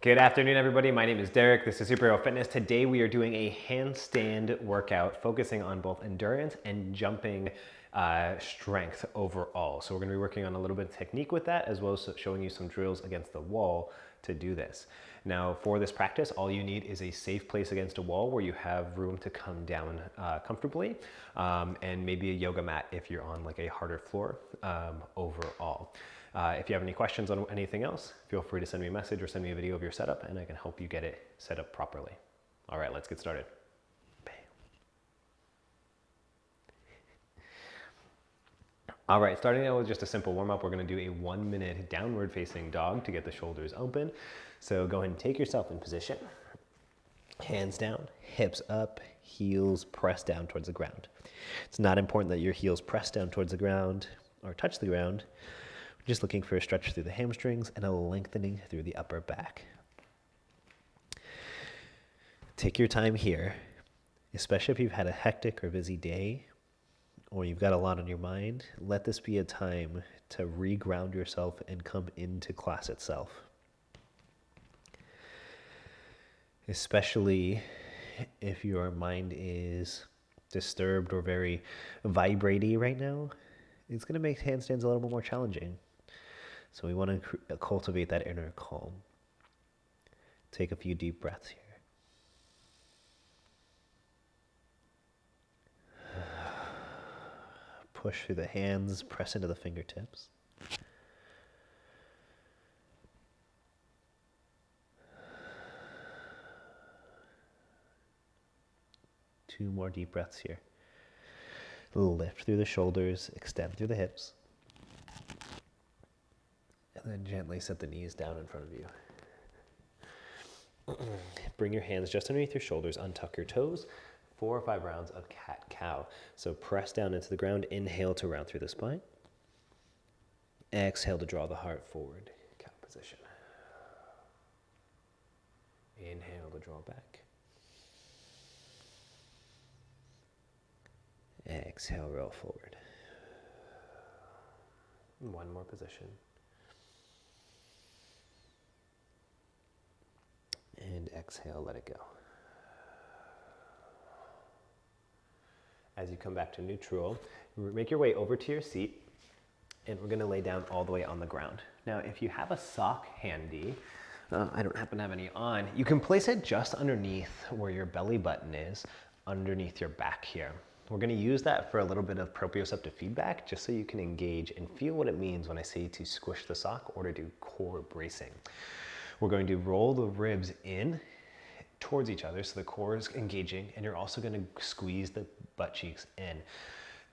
Good afternoon, everybody. My name is Derek. This is Superhero Fitness. Today we are doing a handstand workout focusing on both endurance and jumping strength overall. So we're going to be working on a little bit of technique with that, as well as showing you some drills against the wall to do this. Now, for this practice, all you need is a safe place against a wall where you have room to come down comfortably, and maybe a yoga mat if you're on like a harder floor overall. If you have any questions on anything else, feel free to send me a message or send me a video of your setup and I can help you get it set up properly. All right, let's get started. Bam. All right, starting out with just a simple warm up, we're gonna do a 1 minute downward facing dog to get the shoulders open. So go ahead and take yourself in position. Hands down, hips up, heels press down towards the ground. It's not important that your heels press down towards the ground or touch the ground. Just looking for a stretch through the hamstrings and a lengthening through the upper back. Take your time here, especially if you've had a hectic or busy day or you've got a lot on your mind. Let this be a time to reground yourself and come into class itself. Especially if your mind is disturbed or very vibrating right now, it's going to make handstands a little bit more challenging. So we want to cultivate that inner calm. Take a few deep breaths here. Push through the hands, press into the fingertips. Two more deep breaths here. Lift through the shoulders, extend through the hips. And then gently set the knees down in front of you. Bring your hands just underneath your shoulders, untuck your toes. 4 or 5 rounds of cat-cow. So press down into the ground, inhale to round through the spine. Exhale to draw the heart forward, cow position. Inhale to draw back. Exhale, roll forward. One more position. And exhale, let it go. As you come back to neutral, make your way over to your seat, and we're gonna lay down all the way on the ground. Now, if you have a sock handy, I don't happen to have any on, you can place it just underneath where your belly button is, underneath your back here. We're gonna use that for a little bit of proprioceptive feedback, just so you can engage and feel what it means when I say to squish the sock or to do core bracing. We're going to roll the ribs in towards each other so the core is engaging, and you're also going to squeeze the butt cheeks in.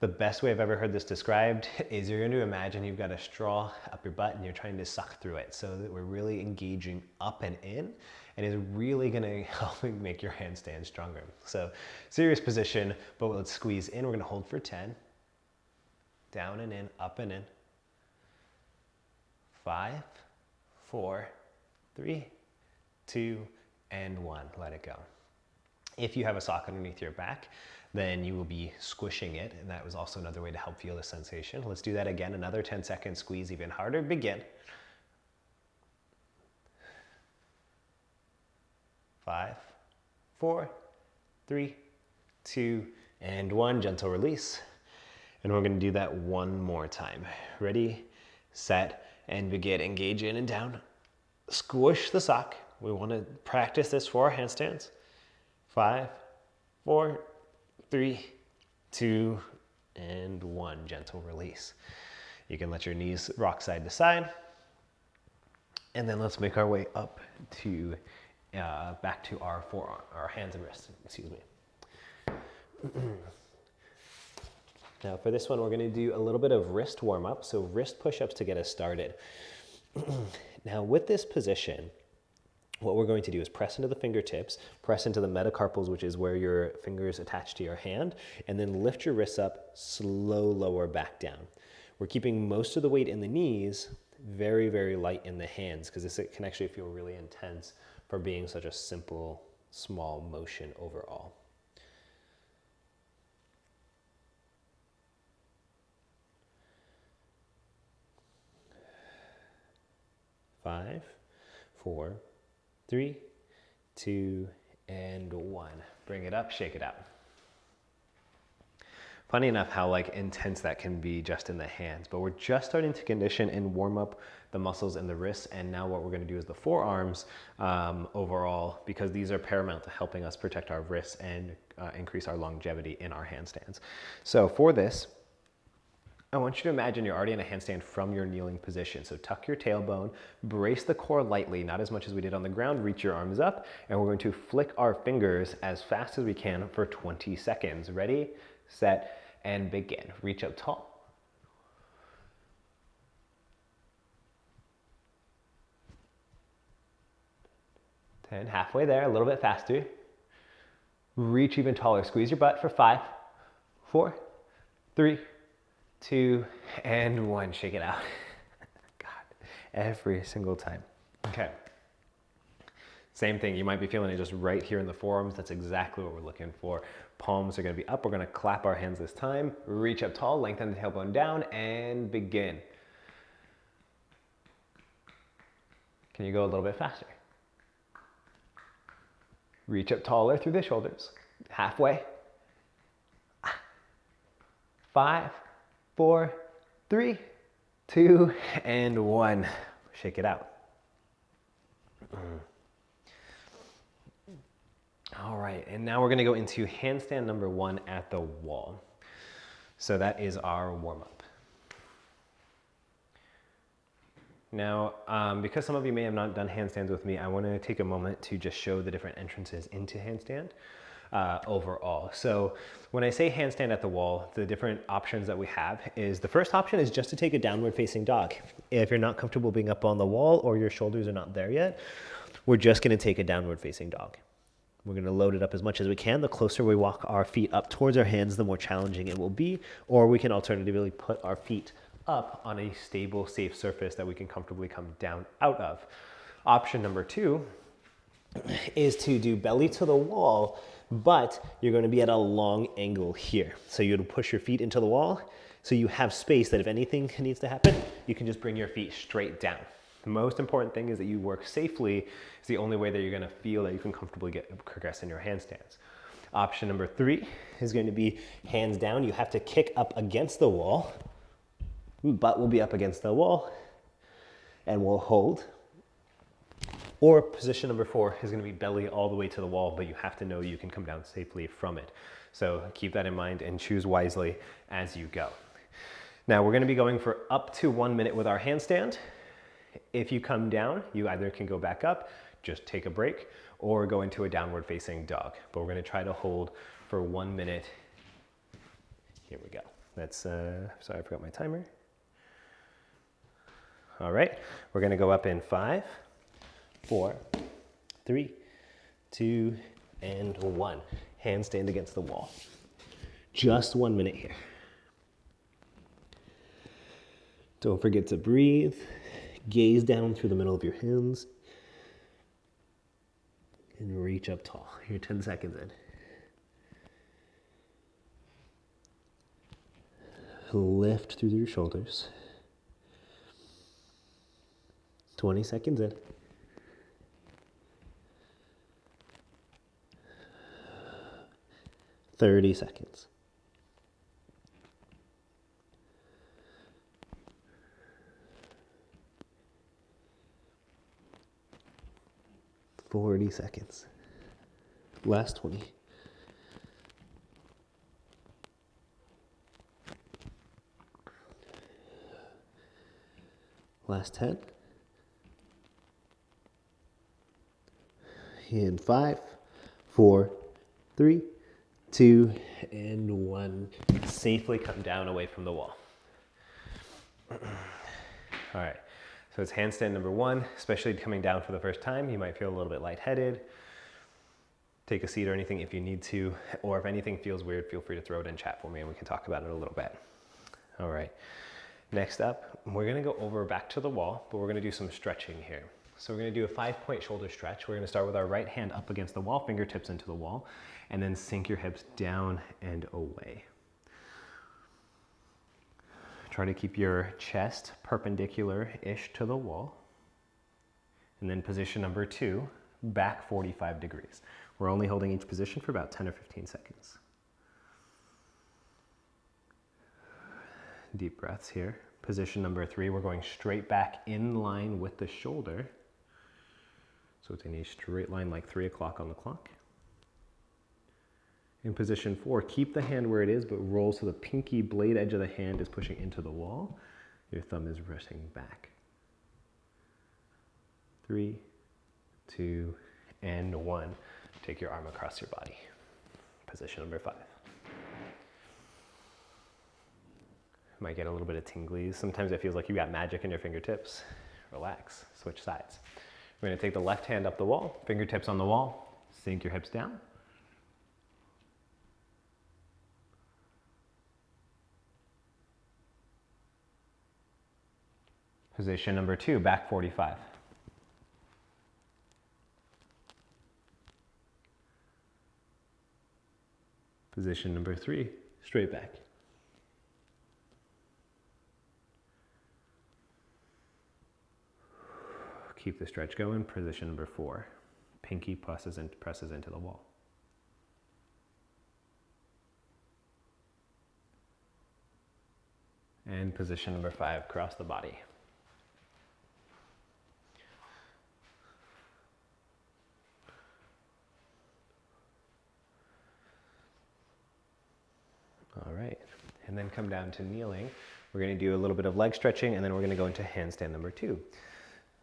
The best way I've ever heard this described is you're going to imagine you've got a straw up your butt and you're trying to suck through it, so that we're really engaging up and in, and is really going to help make your handstand stronger. So serious position, but let's squeeze in. We're going to hold for 10. Down and in, up and in. 5, 4, 3, 2, and 1. Let it go. If you have a sock underneath your back, then you will be squishing it, and that was also another way to help feel the sensation. Let's do that again. Another 10 seconds, squeeze even harder. Begin. 5, 4, 3, 2, and 1. Gentle release. And we're going to do that one more time. Ready, set, and begin. Engage in and down. Squish the sock. We want to practice this for our handstands. 5, 4, 3, 2, and 1. Gentle release. You can let your knees rock side to side. And then let's make our way up to back to our forearm, our hands and wrists, excuse me. Now for this one, we're going to do a little bit of wrist warm up. So wrist push-ups to get us started. Now with this position, what we're going to do is press into the fingertips, press into the metacarpals, which is where your fingers attach to your hand, and then lift your wrists up, slow lower back down. We're keeping most of the weight in the knees, very, very light in the hands, because this can actually feel really intense for being such a simple, small motion overall. 5, 4, 3, 2, and 1. Bring it up, shake it out. Funny enough how like intense that can be just in the hands, but we're just starting to condition and warm up the muscles in the wrists, and now what we're going to do is the forearms overall, because these are paramount to helping us protect our wrists and increase our longevity in our handstands. So for this, I want you to imagine you're already in a handstand from your kneeling position. So tuck your tailbone, brace the core lightly, not as much as we did on the ground, reach your arms up, and we're going to flick our fingers as fast as we can for 20 seconds. Ready, set, and begin. Reach up tall. 10, halfway there, a little bit faster. Reach even taller. Squeeze your butt for 5, 4, 3, 2, and 1. Shake it out. God, every single time. Okay. Same thing, you might be feeling it just right here in the forearms. That's exactly what we're looking for. Palms are gonna be up. We're gonna clap our hands this time. Reach up tall, lengthen the tailbone down, and begin. Can you go a little bit faster? Reach up taller through the shoulders. Halfway. 5, 4, 3, 2, and 1. Shake it out. All right, and now we're gonna go into handstand number 1 at the wall. So that is our warm-up. Now, because some of you may have not done handstands with me, I wanna take a moment to just show the different entrances into handstand overall. So when I say handstand at the wall, the different options that we have is, the first option is just to take a downward facing dog. If you're not comfortable being up on the wall or your shoulders are not there yet, we're just gonna take a downward facing dog. We're gonna load it up as much as we can. The closer we walk our feet up towards our hands, the more challenging it will be. Or we can alternatively put our feet up on a stable, safe surface that we can comfortably come down out of. Option number 2 is to do belly to the wall, but you're gonna be at a long angle here. So you'll push your feet into the wall, so you have space that if anything needs to happen, you can just bring your feet straight down. The most important thing is that you work safely. It's the only way that you're gonna feel that you can comfortably progress in your handstands. Option number 3 is going to be hands down. You have to kick up against the wall. Butt will be up against the wall and we'll hold. Or position number 4 is gonna be belly all the way to the wall, but you have to know you can come down safely from it. So keep that in mind and choose wisely as you go. Now we're gonna be going for up to 1 minute with our handstand. If you come down, you either can go back up, just take a break, or go into a downward facing dog. But we're gonna try to hold for 1 minute. Here we go. That's, sorry, I forgot my timer. All right, we're gonna go up in 5, 4, 3, 2, and 1. Handstand against the wall. Just 1 minute here. Don't forget to breathe. Gaze down through the middle of your hands. And reach up tall. You're 10 seconds in. Lift through your shoulders. 20 seconds in. Thirty seconds. 40 seconds. Last 20. Last 10. In 5, 4, 3, 2, and 1. Safely come down away from the wall. All right. So it's handstand number 1, especially coming down for the first time. You might feel a little bit lightheaded. Take a seat or anything if you need to, or if anything feels weird, feel free to throw it in chat for me and we can talk about it a little bit. All right, next up, we're gonna go over back to the wall, but we're gonna do some stretching here. So we're gonna do a 5-point shoulder stretch. We're gonna start with our right hand up against the wall, fingertips into the wall, and then sink your hips down and away. Try to keep your chest perpendicular-ish to the wall. And then position number 2, back 45 degrees. We're only holding each position for about 10 or 15 seconds. Deep breaths here. Position number 3, we're going straight back in line with the shoulder. So it's in a straight line like 3 o'clock on the clock. In position 4, keep the hand where it is, but roll so the pinky blade edge of the hand is pushing into the wall. Your thumb is resting back. 3, 2, and 1. Take your arm across your body. Position number 5. Might get a little bit of tinglies. Sometimes it feels like you got magic in your fingertips. Relax, switch sides. We're gonna take the left hand up the wall, fingertips on the wall, sink your hips down. Position number 2, back 45. Position number 3, straight back. Keep the stretch going. Position number 4, pinky presses into the wall. And position number 5, cross the body. All right, and then come down to kneeling. We're going to do a little bit of leg stretching, and then we're going to go into handstand number 2.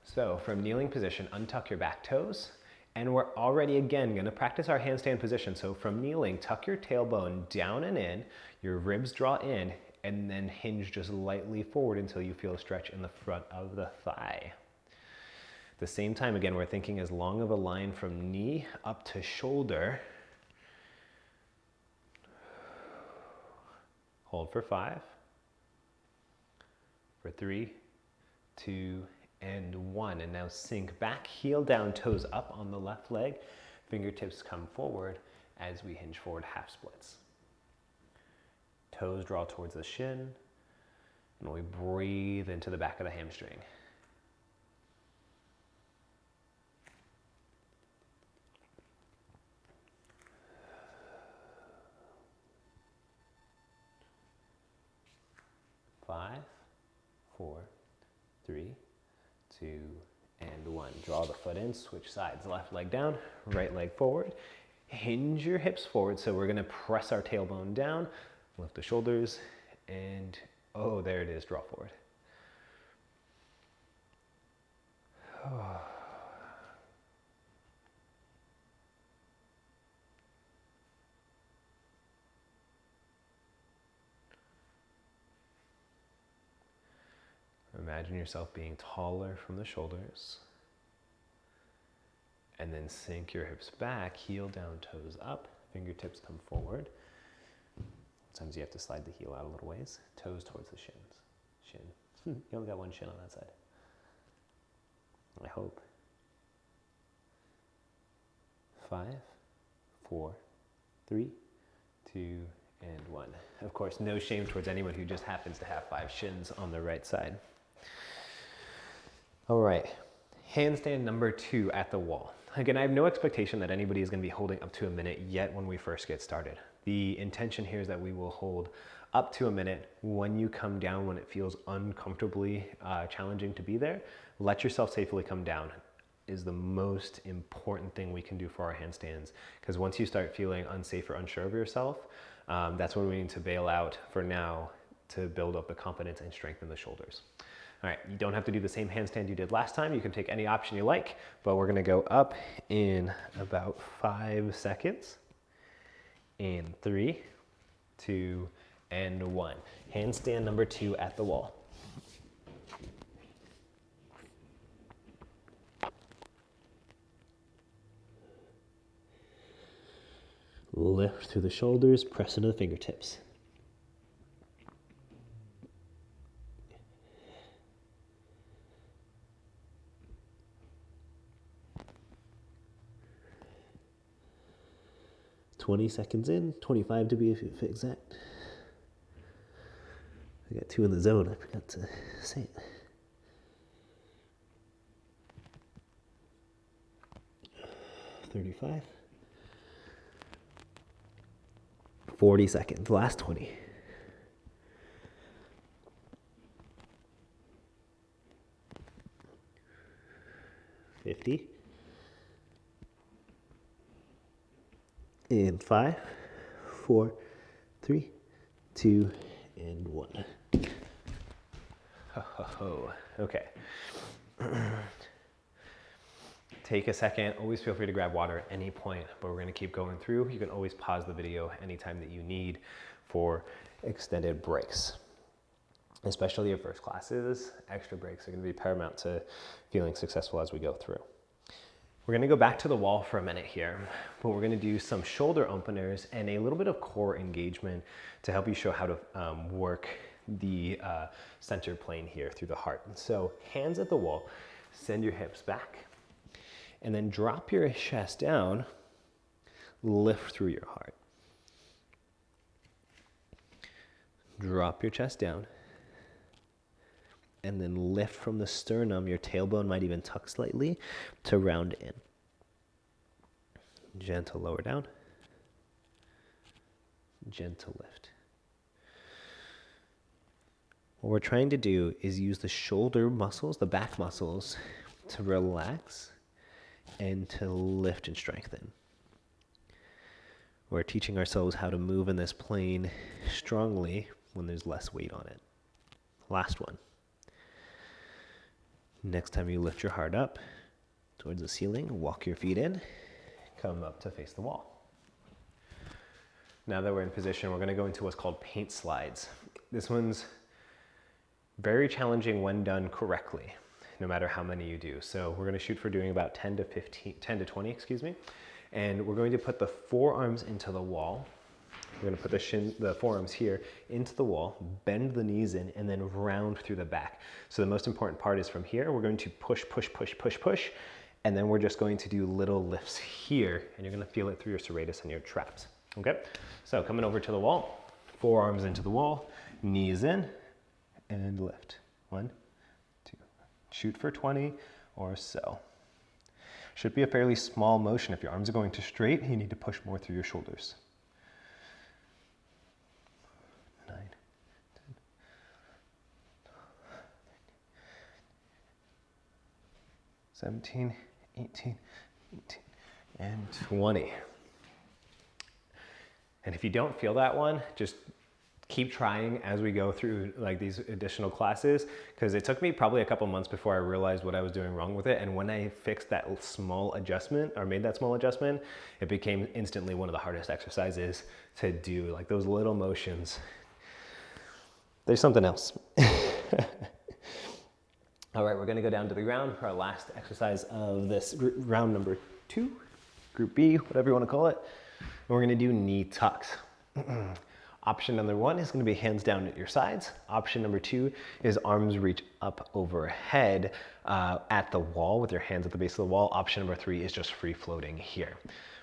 So from kneeling position, untuck your back toes, and we're already again going to practice our handstand position. So from kneeling, tuck your tailbone down and in, your ribs draw in, and then hinge just lightly forward until you feel a stretch in the front of the thigh. At the same time, again, we're thinking as long of a line from knee up to shoulder. Hold for 5, for 3, 2, and 1. And now sink back, heel down, toes up on the left leg. Fingertips come forward as we hinge forward, half splits. Toes draw towards the shin, and we breathe into the back of the hamstring. Five, 4, 3, 2, and 1. Draw the foot in, switch sides. Left leg down, right leg forward. Hinge your hips forward, so we're gonna press our tailbone down, lift the shoulders, and oh, there it is, draw forward. Imagine yourself being taller from the shoulders, and then sink your hips back, heel down, toes up, fingertips come forward. Sometimes you have to slide the heel out a little ways, toes towards the shins. Shin. You only got one shin on that side. I hope. 5, 4, 3, 2, and 1. Of course, no shame towards anyone who just happens to have 5 shins on the right side. All right, handstand number 2 at the wall. Again, I have no expectation that anybody is going to be holding up to a minute yet when we first get started. The intention here is that we will hold up to a minute. When you come down, when it feels uncomfortably challenging to be there, let yourself safely come down is the most important thing we can do for our handstands. Because once you start feeling unsafe or unsure of yourself, that's when we need to bail out for now to build up the confidence and strengthen the shoulders. All right, you don't have to do the same handstand you did last time. You can take any option you like, but we're gonna go up in about 5 seconds. In 3, 2, and 1. Handstand number 2 at the wall. Lift through the shoulders, press into the fingertips. "20 seconds in, 25 to be exact." I got 2 in the zone, I forgot to say it. 35. 40 seconds, last 20. 50. In 5, 4, 3, 2, and 1. Ho, ho, ho. Okay. Take a second. Always feel free to grab water at any point, but we're going to keep going through. You can always pause the video anytime that you need for extended breaks. Especially your first classes, extra breaks are going to be paramount to feeling successful as we go through. We're going to go back to the wall for a minute here, but we're going to do some shoulder openers and a little bit of core engagement to help you show how to work the center plane here through the heart. So hands at the wall, send your hips back, and then drop your chest down, lift through your heart. Drop your chest down, and then lift from the sternum. Your tailbone might even tuck slightly to round in. Gentle lower down, gentle lift. What we're trying to do is use the shoulder muscles, the back muscles, to relax and to lift and strengthen. We're teaching ourselves how to move in this plane strongly when there's less weight on it. Last one. Next time you lift your heart up towards the ceiling, walk your feet in, come up to face the wall. Now that we're in position, we're going to go into what's called paint slides. This one's very challenging when done correctly, no matter how many you do. So we're going to shoot for doing about 10 to 20, excuse me. And we're going to put the forearms into the wall. We're going to put the forearms here into the wall, bend the knees in, and then round through the back. So the most important part is from here, we're going to push, push, push, push, push, and then we're just going to do little lifts here, and you're going to feel it through your serratus and your traps. Okay? So coming over to the wall, forearms into the wall, knees in, and lift. 1, 2. Shoot for 20 or so. Should be a fairly small motion. If your arms are going too straight, you need to push more through your shoulders. 9, 10, 17, 18, 19, and 20. And if you don't feel that one, just keep trying as we go through like these additional classes, because it took me probably a couple months before I realized what I was doing wrong with it. And when I fixed that small adjustment or made that small adjustment, it became instantly one of the hardest exercises to do. Like those little motions, there's something else. All right, we're gonna go down to the ground for our last exercise of this round number 2, group B, whatever you wanna call it. And we're gonna do knee tucks. Option number 1 is going to be hands down at your sides. Option number 2 is arms reach up overhead at the wall with your hands at the base of the wall. Option number 3 is just free floating here.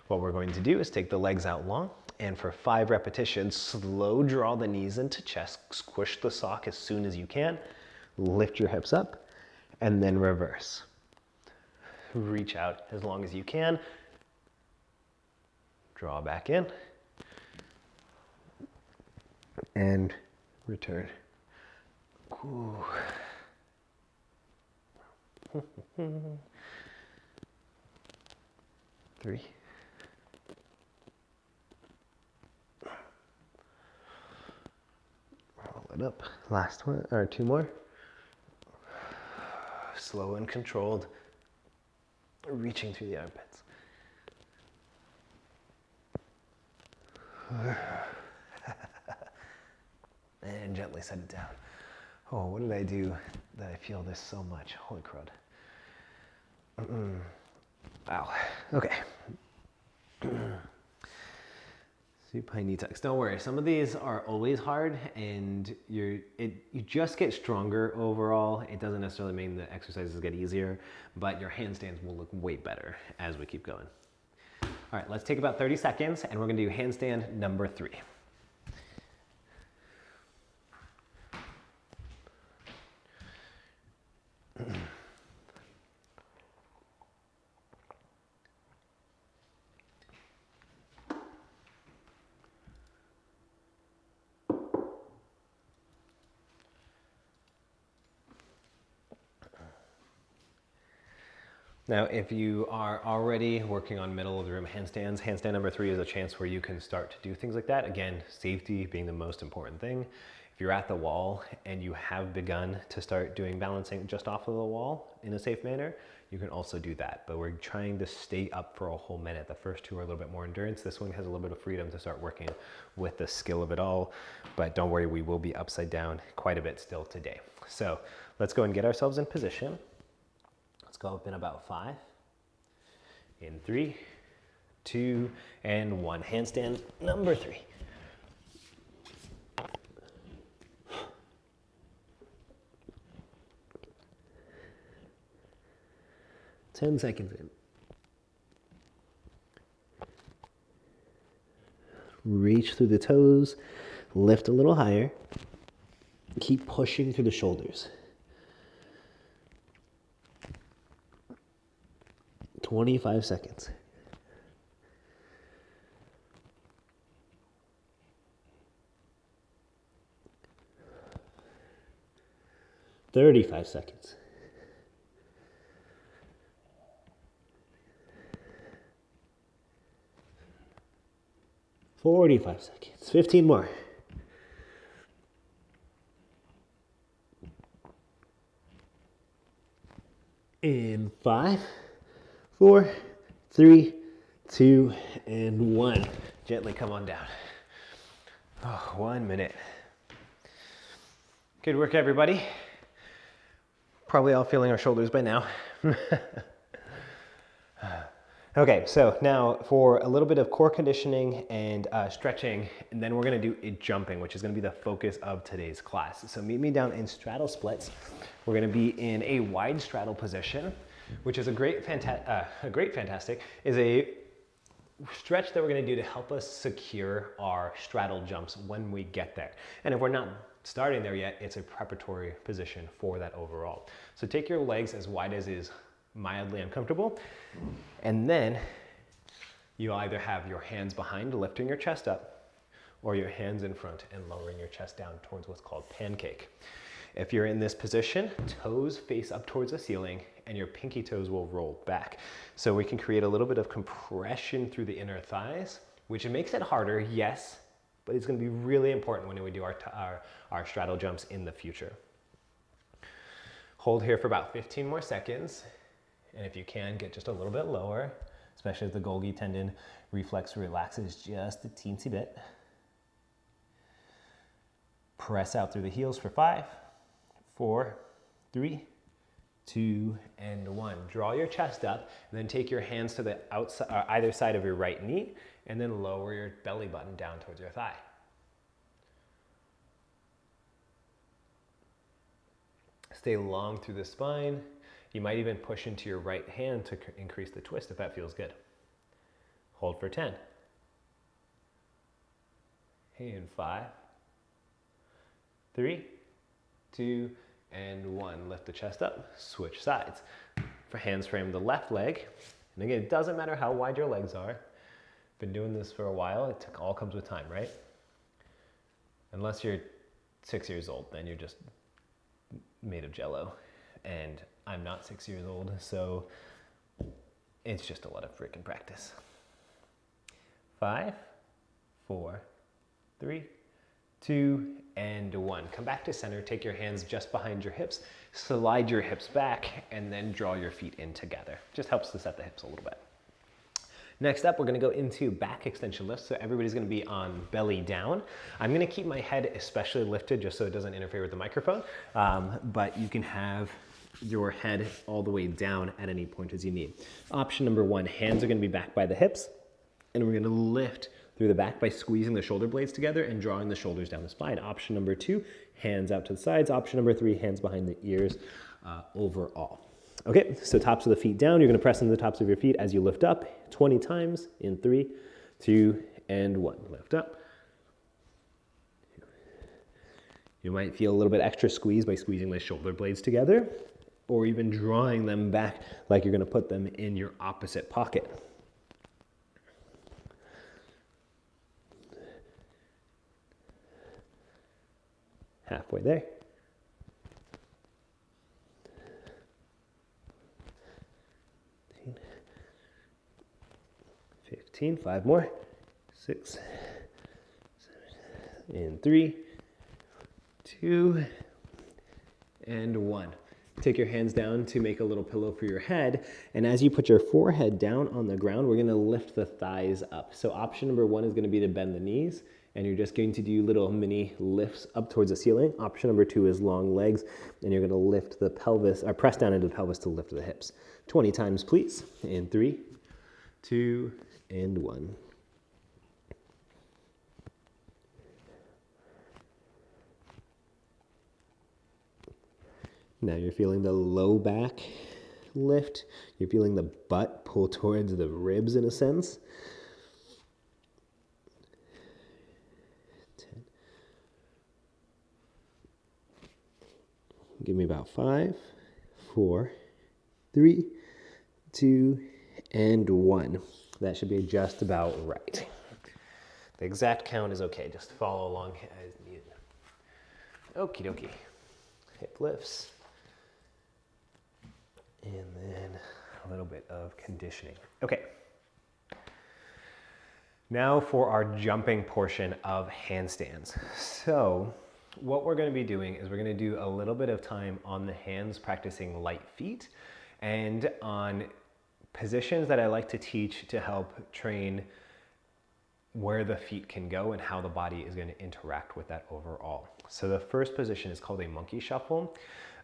What we're going to do is take the legs out long, and for 5 repetitions, slow draw the knees into chest, squish the sock as soon as you can, lift your hips up, and then reverse. Reach out as long as you can, draw back in, and return. Ooh. 3. Roll it up. Last one, or 2 more. Slow and controlled, reaching through the armpits. And gently set it down. Oh, what did I do that I feel this so much? Holy crud. Wow. Okay. Supine knee tucks. Don't worry. Some of these are always hard, and you just get stronger overall. It doesn't necessarily mean the exercises get easier, but your handstands will look way better as we keep going. All right, let's take about 30 seconds, and we're going to do handstand number 3. Now, if you are already working on middle of the room handstands, handstand number 3 is a chance where you can start to do things like that. Again, safety being the most important thing. If you're at the wall and you have begun to start doing balancing just off of the wall in a safe manner, you can also do that. But we're trying to stay up for a whole minute. The first 2 are a little bit more endurance. This one has a little bit of freedom to start working with the skill of it all. But don't worry, we will be upside down quite a bit still today. So let's go and get ourselves in position. Let's go up in about 5. In 3, 2, and 1. Handstand number 3. 10 seconds in. Reach through the toes, lift a little higher. Keep pushing through the shoulders. 25 seconds. "35 seconds. 45 seconds. 15 more. In 5, 4, 3, 2, and 1. Gently come on down. Oh, 1 minute. Good work, everybody. Probably all feeling our shoulders by now. Okay, so now for a little bit of core conditioning and stretching, and then we're gonna do a jumping, which is gonna be the focus of today's class. So meet me down in straddle splits. We're gonna be in a wide straddle position, which is a great fantastic, is a stretch that we're gonna do to help us secure our straddle jumps when we get there. And if we're not starting there yet, it's a preparatory position for that overall. So take your legs as wide as is mildly uncomfortable, and then you either have your hands behind lifting your chest up, or your hands in front and lowering your chest down towards what's called pancake. If you're in this position, toes face up towards the ceiling and your pinky toes will roll back. So we can create a little bit of compression through the inner thighs, which makes it harder, yes, but it's gonna be really important when we do our straddle jumps in the future. Hold here for about 15 more seconds. And if you can, get just a little bit lower, especially as the Golgi tendon reflex relaxes just a teensy bit. Press out through the heels for 5, 4, 3, 2, and 1. Draw your chest up, and then take your hands to the outside, either side of your right knee, and then lower your belly button down towards your thigh. Stay long through the spine. You might even push into your right hand to increase the twist if that feels good. Hold for 10. And 5, 3, 2, and 1. Lift the chest up, switch sides. For hands frame the left leg. And again, it doesn't matter how wide your legs are. Been doing this for a while, it all comes with time, right? Unless you're 6 years old, then you're just made of jello. And I'm not 6 years old, so it's just a lot of freaking practice. 5, 4, 3, 2, and 1. Come back to center, take your hands just behind your hips, slide your hips back, and then draw your feet in together. Just helps to set the hips a little bit. Next up, we're gonna go into back extension lifts. So everybody's gonna be on belly down. I'm gonna keep my head especially lifted just so it doesn't interfere with the microphone, but you can have your head all the way down at any point as you need. Option number 1, hands are gonna be back by the hips, and we're gonna lift through the back by squeezing the shoulder blades together and drawing the shoulders down the spine. Option number 2, hands out to the sides. Option number 3, hands behind the ears overall. Okay, so tops of the feet down. You're gonna press into the tops of your feet as you lift up 20 times in 3, 2, and 1. Lift up. You might feel a little bit extra squeeze by squeezing the shoulder blades together, or even drawing them back like you're gonna put them in your opposite pocket. Halfway there. 15, 5 more, 6, 7, and 3, 2, and 1. Take your hands down to make a little pillow for your head. And as you put your forehead down on the ground, we're gonna lift the thighs up. So option number 1 is gonna be to bend the knees, and you're just going to do little mini lifts up towards the ceiling. Option number 2 is long legs, and you're gonna lift the pelvis, or press down into the pelvis to lift the hips. 20 times, please. In 3, 2, and 1. Now you're feeling the low back lift. You're feeling the butt pull towards the ribs in a sense. 10. Give me about 5, 4, 3, 2, and 1. That should be just about right. The exact count is okay. Just follow along as needed. Okie dokie. Hip lifts. And then a little bit of conditioning. Okay. Now for our jumping portion of handstands. So what we're going to be doing is we're going to do a little bit of time on the hands practicing light feet and on positions that I like to teach to help train where the feet can go and how the body is going to interact with that overall. So the first position is called a monkey shuffle.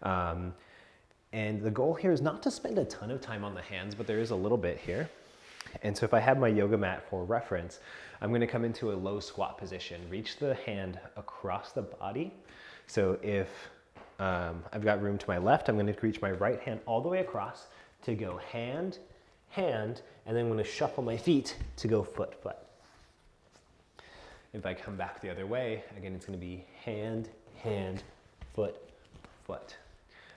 And the goal here is not to spend a ton of time on the hands, but there is a little bit here. And so if I have my yoga mat for reference, I'm going to come into a low squat position, reach the hand across the body. So if I've got room to my left, I'm going to reach my right hand all the way across to go hand, hand, and then I'm going to shuffle my feet to go foot, foot. If I come back the other way, again, it's going to be hand, hand, foot, foot.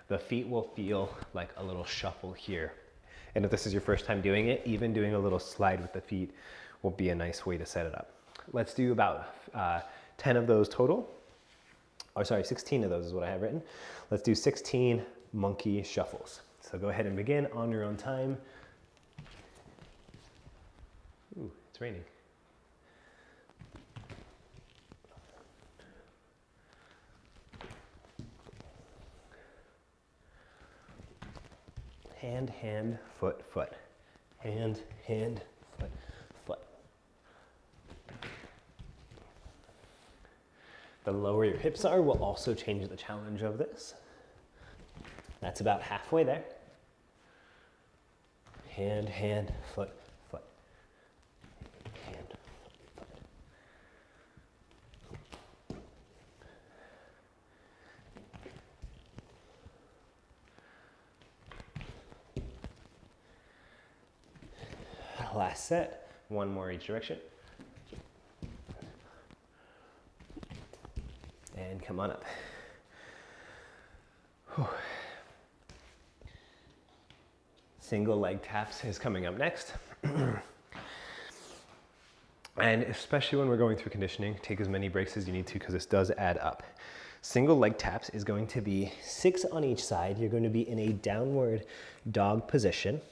The feet will feel like a little shuffle here. And if this is your first time doing it, even doing a little slide with the feet will be a nice way to set it up. Let's do about 10 of those total. Or sorry, 16 of those is what I have written. Let's do 16 monkey shuffles. So go ahead and begin on your own time. Ooh, it's raining. Hand, hand, foot, foot. Hand, hand, foot, foot. The lower your hips are will also change the challenge of this. That's about halfway there. Hand, hand, foot, foot. Hand, foot, foot. Last set, one more each direction. And come on up. Whew. Single leg taps is coming up next. And especially when we're going through conditioning, take as many breaks as you need to because this does add up. Single leg taps is going to be 6 on each side. You're going to be in a downward dog position,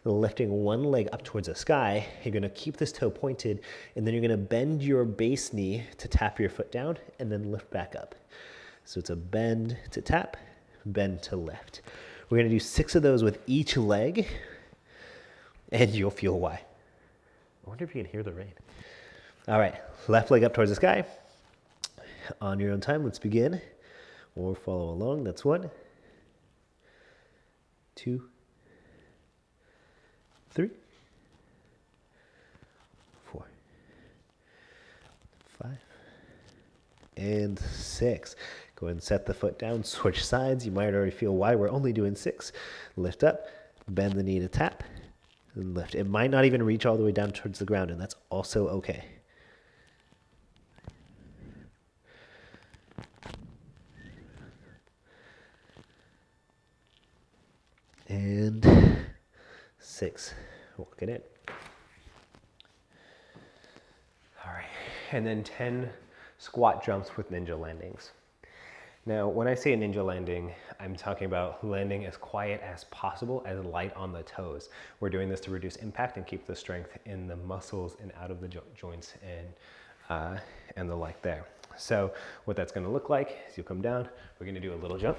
lifting one leg up towards the sky. You're going to keep this toe pointed, and then you're going to bend your base knee to tap your foot down and then lift back up. So it's a bend to tap, bend to lift. We're going to do 6 of those with each leg, and you'll feel why. I wonder if you can hear the rain. All right, left leg up towards the sky. On your own time, let's begin. Or follow along. That's 1, 2, 3, 4, 5, and 6. Go ahead and set the foot down, switch sides. You might already feel why we're only doing 6. Lift up, bend the knee to tap, and lift. It might not even reach all the way down towards the ground, and that's also okay. And 6. Walk it in. All right, and then 10 squat jumps with ninja landings. Now, when I say a ninja landing, I'm talking about landing as quiet as possible, as light on the toes. We're doing this to reduce impact and keep the strength in the muscles and out of the joints and the like there. So what that's gonna look like is you'll come down, we're gonna do a little jump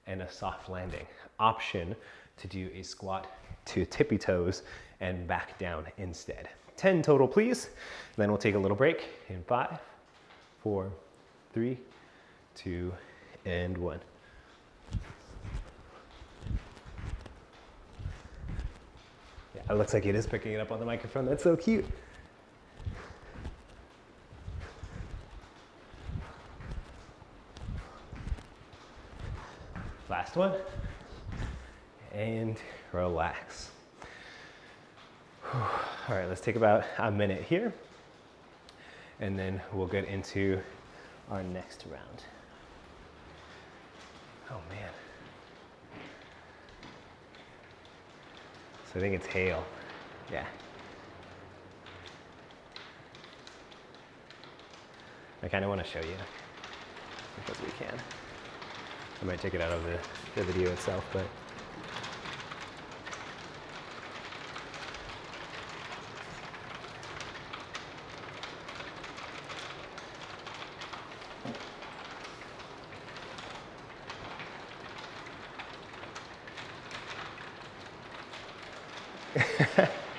and a soft landing. Option to do a squat to tippy toes and back down instead. 10 total, please. Then we'll take a little break in 5, 4, 3, 2, and 1. Yeah, it looks like it is picking it up on the microphone. That's so cute. Last one. And relax. Whew. All right, let's take about a minute here, and then we'll get into our next round. Oh man. So I think it's hail. Yeah. I kind of want to show you because we can. I might take it out of the video itself, but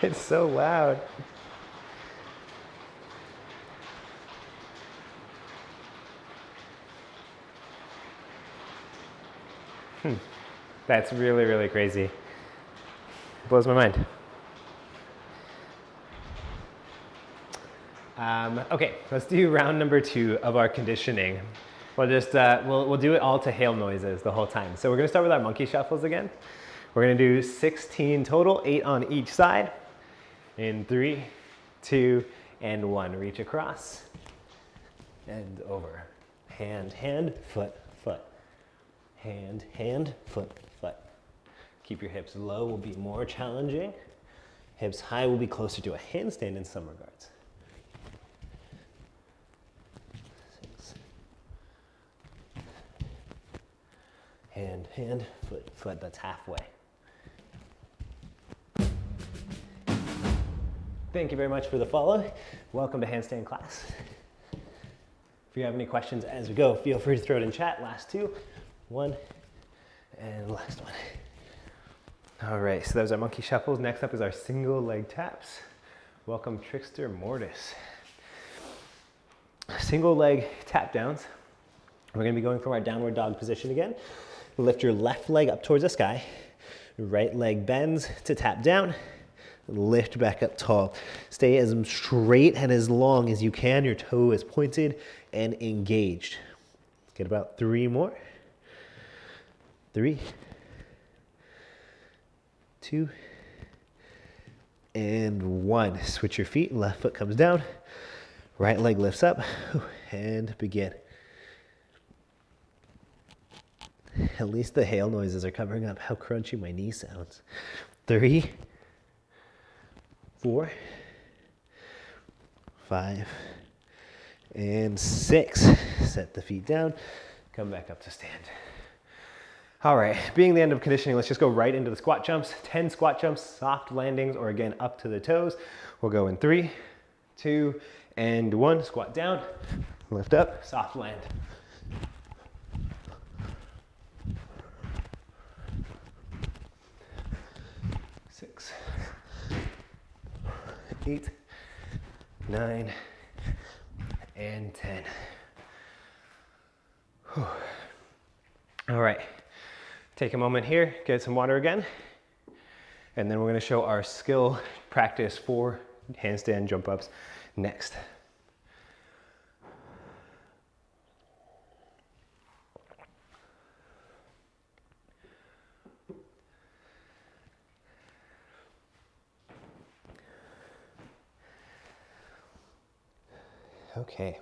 it's so loud. That's really, really crazy. It blows my mind. Okay, let's do round number 2 of our conditioning. We'll just, we'll do it all to hail noises the whole time. So we're gonna start with our monkey shuffles again. We're gonna do 16 total, 8 on each side. In 3, 2, and 1. Reach across and over. Hand, hand, foot, foot. Hand, hand, foot, foot. Keep your hips low will be more challenging. Hips high will be closer to a handstand in some regards. 6. Hand, hand, foot, foot. That's halfway. Thank you very much for the follow. Welcome to Handstand Class. If you have any questions as we go, feel free to throw it in chat. Last 2, 1, and last one. All right, so those are monkey shuffles. Next up is our single leg taps. Welcome, Trickster Mortis. Single leg tap downs. We're gonna be going from our downward dog position again. Lift your left leg up towards the sky. Right leg bends to tap down. Lift back up tall. Stay as straight and as long as you can. Your toe is pointed and engaged. Get about 3 more. 3, 2, and 1. Switch your feet. Left foot comes down. Right leg lifts up. And begin. At least the hail noises are covering up how crunchy my knee sounds. 3, 4, 5, and 6. Set the feet down. Come back up to stand. All right, being the end of conditioning, let's just go right into the squat jumps. 10 squat jumps, soft landings, or again, up to the toes. We'll go in 3, 2, and 1. Squat down, lift up, soft land. 6, 8, 9, and 10. Whew. All right, take a moment here, get some water again, and then we're gonna show our skill practice for handstand jump ups next. Okay,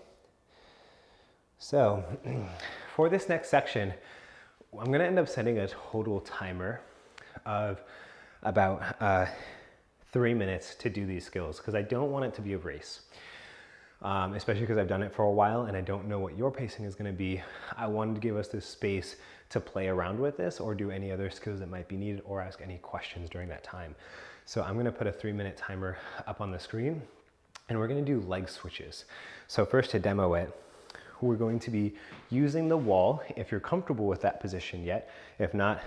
so for this next section, I'm gonna end up setting a total timer of about 3 minutes to do these skills because I don't want it to be a race. especially because I've done it for a while and I don't know what your pacing is going to be. I wanted to give us this space to play around with this or do any other skills that might be needed or ask any questions during that time. So I'm going to put a 3-minute timer up on the screen and we're going to do leg switches. So first, to demo it, we're going to be using the wall if you're comfortable with that position yet. If not,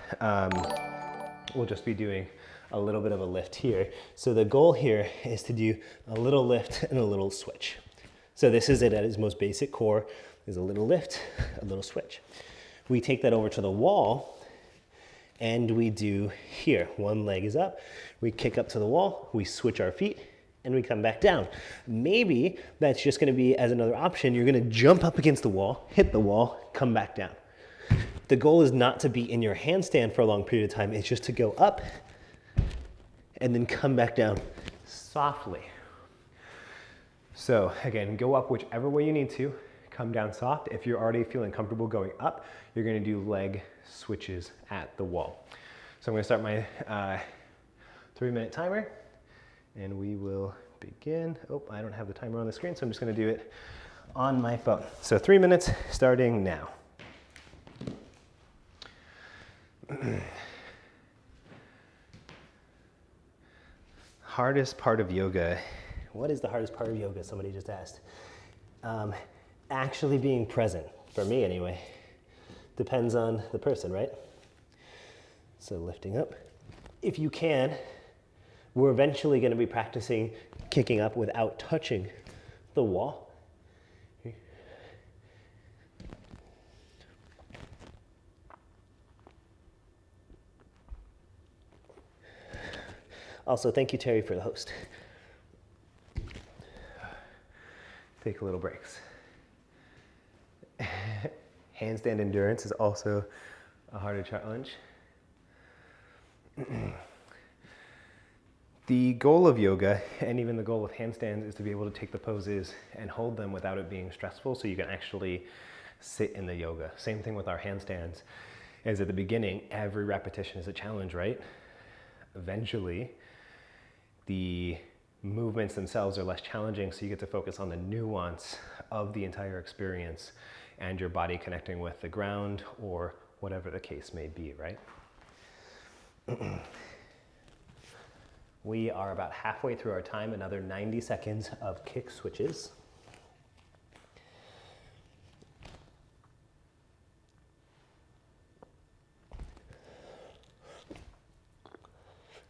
we'll just be doing a little bit of a lift here. So the goal here is to do a little lift and a little switch. So this is it at its most basic core. There's a little lift, a little switch. We take that over to the wall and we do here. One leg is up, we kick up to the wall, we switch our feet, and we come back down. Maybe that's just gonna be, as another option, you're gonna jump up against the wall, hit the wall, come back down. The goal is not to be in your handstand for a long period of time, it's just to go up and then come back down softly. So again, go up whichever way you need to, come down soft. If you're already feeling comfortable going up, you're gonna do leg switches at the wall. So I'm gonna start my 3-minute timer. And we will begin. Oh, I don't have the timer on the screen, so I'm just going to do it on my phone. So 3 minutes starting now. Hardest part of yoga. What is the hardest part of yoga? Somebody just asked. Actually being present, for me anyway. Depends on the person, right? So lifting up. If you can, we're eventually going to be practicing kicking up without touching the wall. Also, thank you, Terry, for the host. Take a little breaks. Handstand endurance is also a harder challenge. The goal of yoga, and even the goal with handstands, is to be able to take the poses and hold them without it being stressful, so you can actually sit in the yoga. Same thing with our handstands, is at the beginning, every repetition is a challenge, right? Eventually, the movements themselves are less challenging, so you get to focus on the nuance of the entire experience and your body connecting with the ground or whatever the case may be, right? We are about halfway through our time, another 90 seconds of kick switches.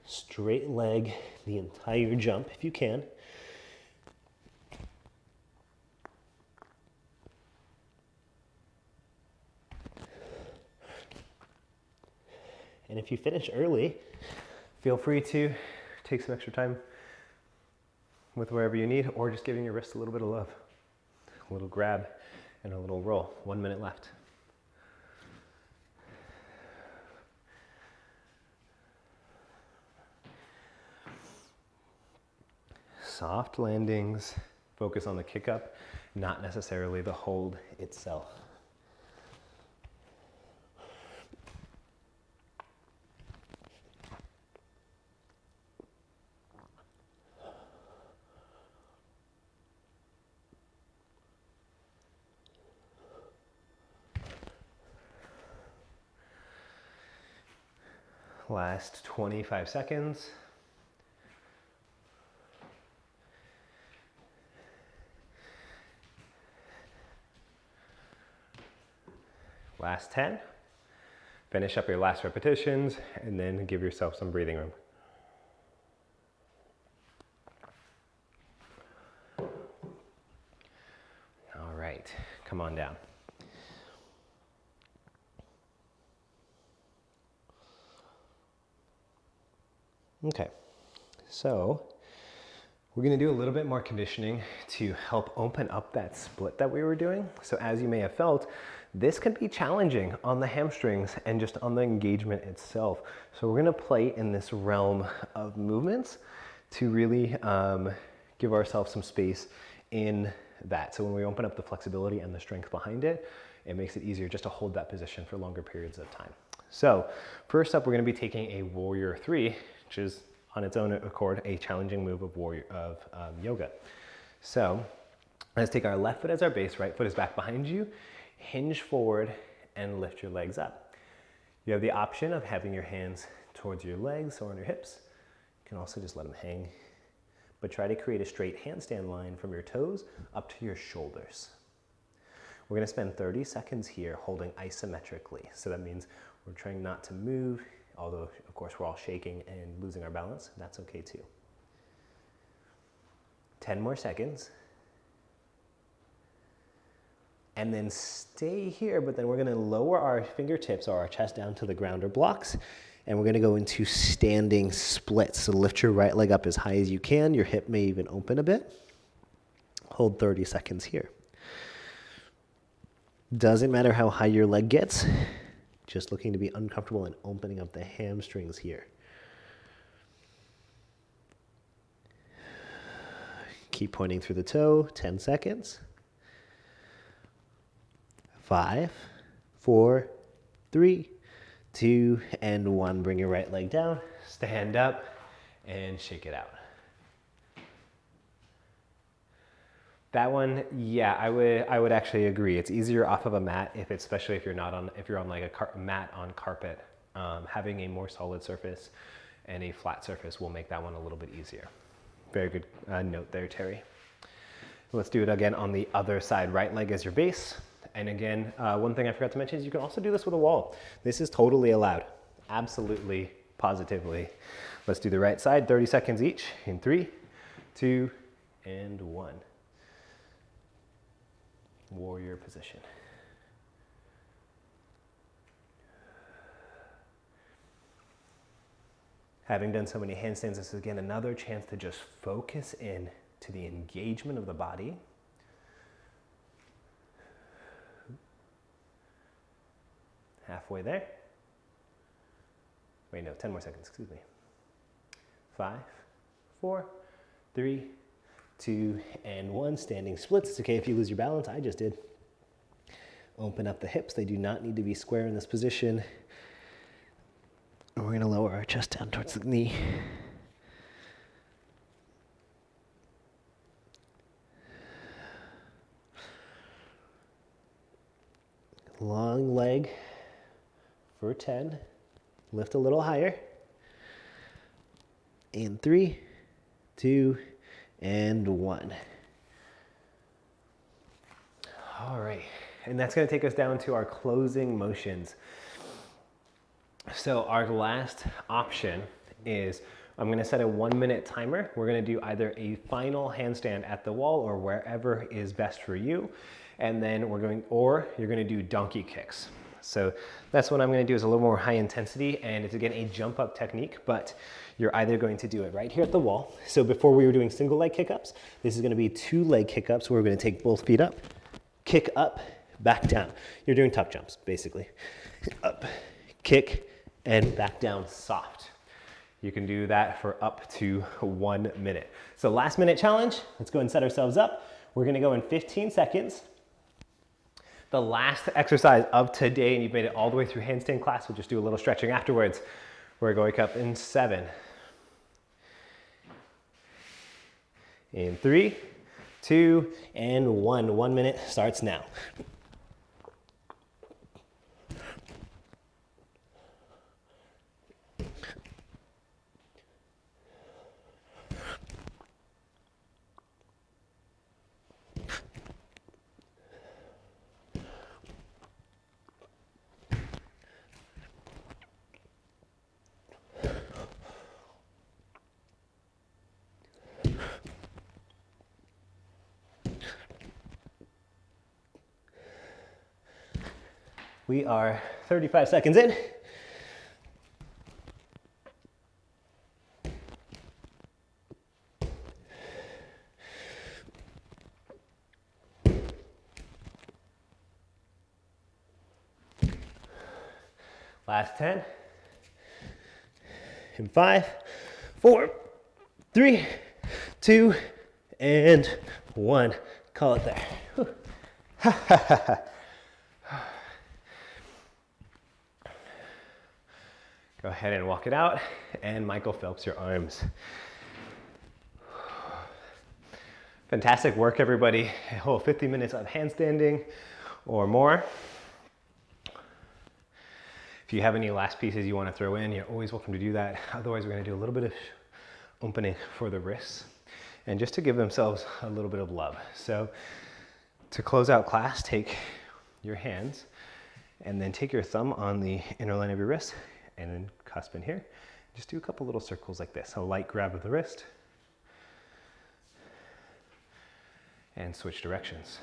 Straight leg the entire jump if you can. And if you finish early, feel free to take some extra time with wherever you need, or just giving your wrist a little bit of love. A little grab and a little roll. 1 minute left. Soft landings, focus on the kick up, not necessarily the hold itself. Last 25 seconds. Last 10. Finish up your last repetitions and then give yourself some breathing room. All right, come on down. Okay, so we're going to do a little bit more conditioning to help open up that split that we were doing. So as you may have felt, this can be challenging on the hamstrings and just on the engagement itself. So we're going to play in this realm of movements to really give ourselves some space in that. So when we open up the flexibility and the strength behind it, it makes it easier just to hold that position for longer periods of time. So first up, we're going to be taking a Warrior 3, which is on its own accord a challenging move of yoga. So Let's take our left foot as our base, right foot is back behind you, hinge forward and lift your legs up. You have the option of having your hands towards your legs or on your hips. You can also just let them hang, but try to create a straight handstand line from your toes up to your shoulders. We're gonna spend 30 seconds here holding isometrically. So that means we're trying not to move, although of course we're all shaking and losing our balance. That's okay too. 10 more seconds. And then stay here, but then we're gonna lower our fingertips or our chest down to the ground or blocks, and we're gonna go into standing splits. So lift your right leg up as high as you can. Your hip may even open a bit. Hold 30 seconds here. Doesn't matter how high your leg gets, just looking to be uncomfortable and opening up the hamstrings here. Keep pointing through the toe, 10 seconds. 5, 4, 3, 2, and 1. Bring your right leg down, stand up, and shake it out. That one, yeah, I would actually agree. It's easier off of a mat, especially if you're on like a mat on carpet. Having a more solid surface and a flat surface will make that one a little bit easier. Very good note there, Terry. Let's do it again on the other side. Right leg as your base. And again, one thing I forgot to mention is you can also do this with a wall. This is totally allowed. Absolutely, positively. Let's do the right side, 30 seconds each in 3, 2, and 1. Warrior position. Having done so many handstands, this is again another chance to just focus in to the engagement of the body. Halfway there. Wait, no, 10 more seconds, excuse me. 5, 4, 3, 2, and 1. Standing splits. It's okay if you lose your balance. I just did. Open up the hips. They do not need to be square in this position. And we're going to lower our chest down towards the knee. Long leg for 10. Lift a little higher. In 3, 2, and 1. All right, and that's going to take us down to our closing motions. So our last option is, I'm going to set a 1-minute timer. We're going to do either a final handstand at the wall or wherever is best for you. And then you're going to do donkey kicks. So that's what I'm going to do, is a little more high intensity, and it's again a jump up technique, but you're either going to do it right here at the wall. So before we were doing single leg kick-ups, this is going to be 2 leg kick-ups where we're going to take both feet up, kick up, back down. You're doing tuck jumps, basically. Up, kick, and back down soft. You can do that for up to 1 minute. So last minute challenge, let's go and set ourselves up. We're going to go in 15 seconds. The last exercise of today, and you've made it all the way through handstand class, we'll just do a little stretching afterwards. We're going up in 7. In 3, 2, and 1. 1 minute starts now. We are 35 seconds in. Last 10. In 5, 4, 3, 2, and 1. Call it there. Go ahead and walk it out, and Michael Phelps your arms. Fantastic work, everybody. A whole 50 minutes of handstanding or more. If you have any last pieces you want to throw in, you're always welcome to do that. Otherwise, we're going to do a little bit of opening for the wrists and just to give themselves a little bit of love. So to close out class, take your hands and then take your thumb on the inner line of your wrist and then cusp in here. Just do a couple little circles like this. A light grab of the wrist and switch directions.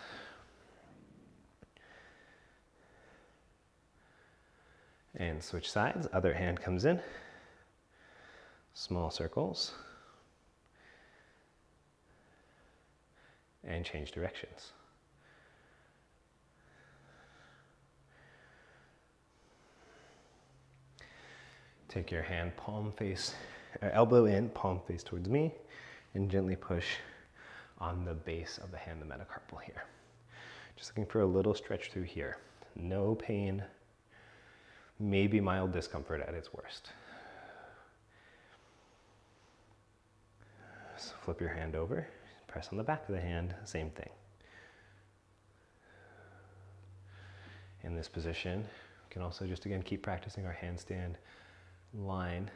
And switch sides, other hand comes in, small circles, and change directions. Take your hand palm face, elbow in, palm face towards me, and gently push on the base of the hand, the metacarpal here. Just looking for a little stretch through here. No pain. Maybe mild discomfort at its worst. So flip your hand over, press on the back of the hand, same thing. In this position, we can also just again keep practicing our handstand line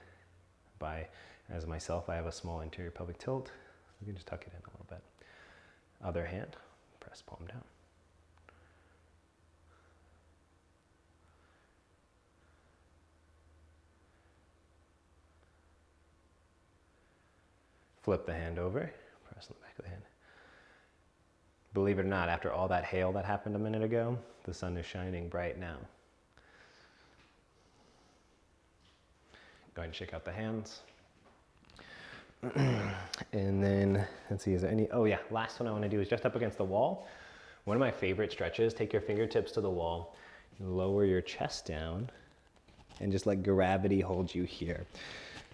by, as myself, I have a small anterior pelvic tilt. We can just tuck it in a little bit. Other hand, press palm down. Flip the hand over, press on the back of the hand. Believe it or not, after all that hail that happened a minute ago, the sun is shining bright now. Go ahead and shake out the hands. And then, let's see, is there any, oh yeah, last one I want to do is just up against the wall. One of my favorite stretches, take your fingertips to the wall, lower your chest down, and just let gravity hold you here.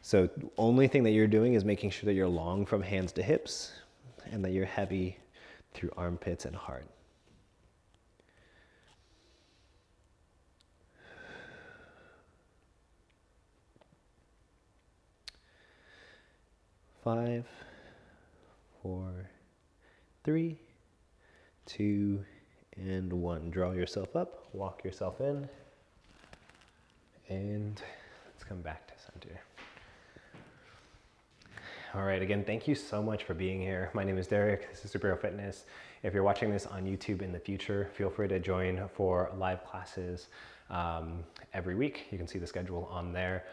So the only thing that you're doing is making sure that you're long from hands to hips and that you're heavy through armpits and heart. Five, 4, 3, 2, and 1. Draw yourself up, walk yourself in, and let's come back to center. All right, again, thank you so much for being here. My name is Derek, this is Superhero Fitness. If you're watching this on YouTube in the future, feel free to join for live classes every week. You can see the schedule on there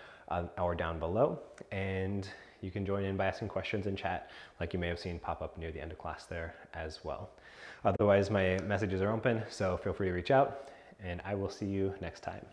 or down below. And you can join in by asking questions in chat, like you may have seen pop up near the end of class there as well. Otherwise, my messages are open, so feel free to reach out, and I will see you next time.